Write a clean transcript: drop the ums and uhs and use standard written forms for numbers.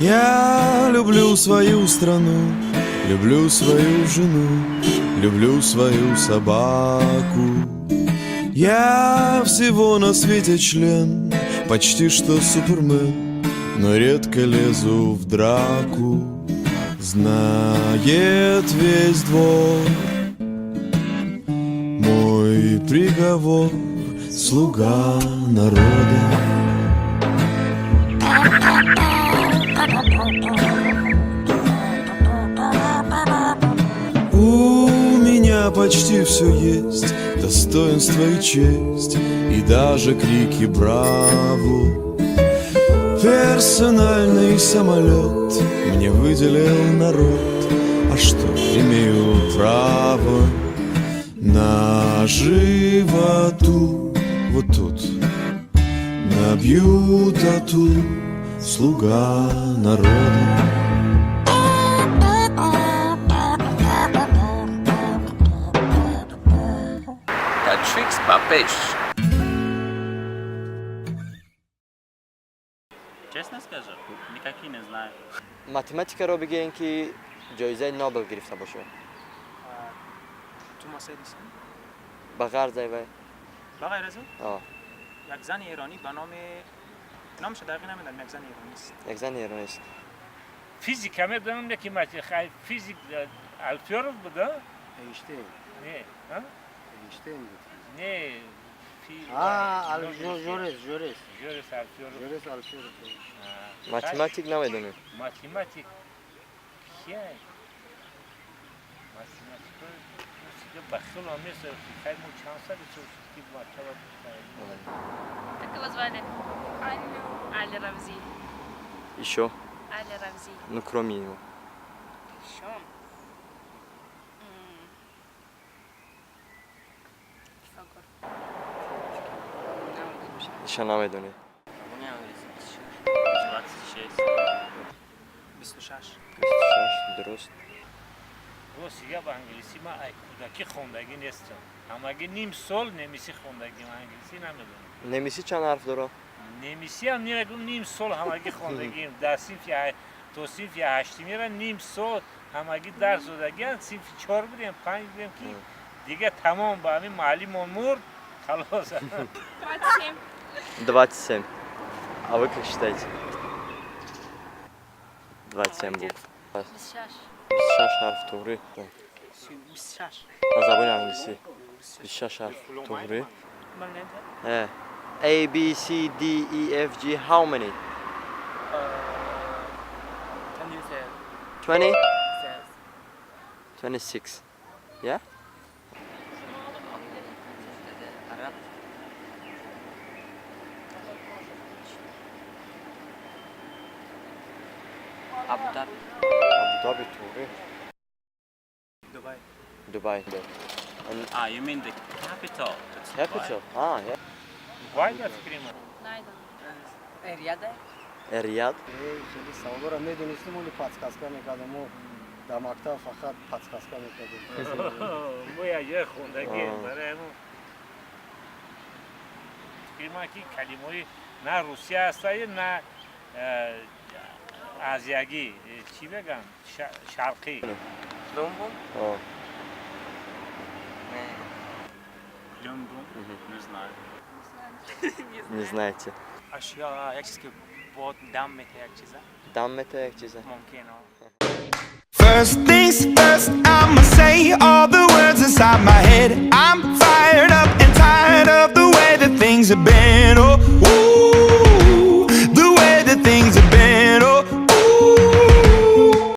Я люблю свою страну, люблю свою жену, люблю свою собаку. Я всего на свете член, почти что супермен, но редко лезу в драку. Знает весь двор мой приговор, слуга народа. У меня почти все есть, достоинство и честь, и даже крики браво. Персональный самолет мне выделил народ, а что, имею право на животу. Вот тут набью тату, слуга народа. Tricks Папеш. Честно скажу, никакие не знаю. Математика رو بگین که جایزه نوبل گرفته باشه. توماس ادیسون. بغیر زیوه. بغیر از اون؟ آه. یک زن ایرانی به نامش دقیق نمیدونم، یک زن ایرانی است. یک زن ایرانی است. فیزیک میدونم که خیلی فیزیک الفیروف بوده؟ اینشتین. نه، ها؟ اینشتین بود. نه. جورس الفیروف. ماتماتیک نمیدونم. ماتماتیک. چیه؟ ماتماتیک رو بخیل همیشه خیلی مچانسه که مطلب. Как его звали? Али Равзи. Еще? Али Равзи. Ну, кроме него. Еще? Пифагор. Еще نمیدونی. 26. 26 درست. راست یا با انگلیسی من کودکی خوندگی نیستم. اما اگه نیم سال نمیسی خوندگی من انگلیسی نمیدونم. نمیسی چند حرف داره؟ نمیسی هم نمیگم نیم سال همگی خوندگیم. در صنف یا تو صنف یا هشتمی را نیم سال همگی درس دادگیم. صنف 4 بودیم 5 بودیم که دیگه تمام با همین معلم مرد خلاص. 27. А вы как считаете? 27 букв. 26. 26 حرف توری. 26. از زبان انگلیسی. 26 حرف توری. A, B, C, D, E, F, G, how many? 20? 26. Yeah? Abu Dhabi. Abu Dhabi توری. Dubai. Ah, you mean the capital? Capital? Ah, yeah. Вай да фикрима. Найден. Riyadh. خیلی سوابا میدونستیم ولی پادکاستا میکردم و در مکتب فقط پادکاستا میکردیم. ما یه خوندگی برای همون فکر که کلمه‌ای نه روسیه هسته نه آزیایی چی بگم شرقی London. آه. London. Не знаю. Не знаете. اشیا یک چیزی که با دم میته یک چیزه دم مته یک چیزه. ممکنه. First things first, I'ma say all the words inside my head. I'm fired up and tired of the way that things have been. Oh, ooh.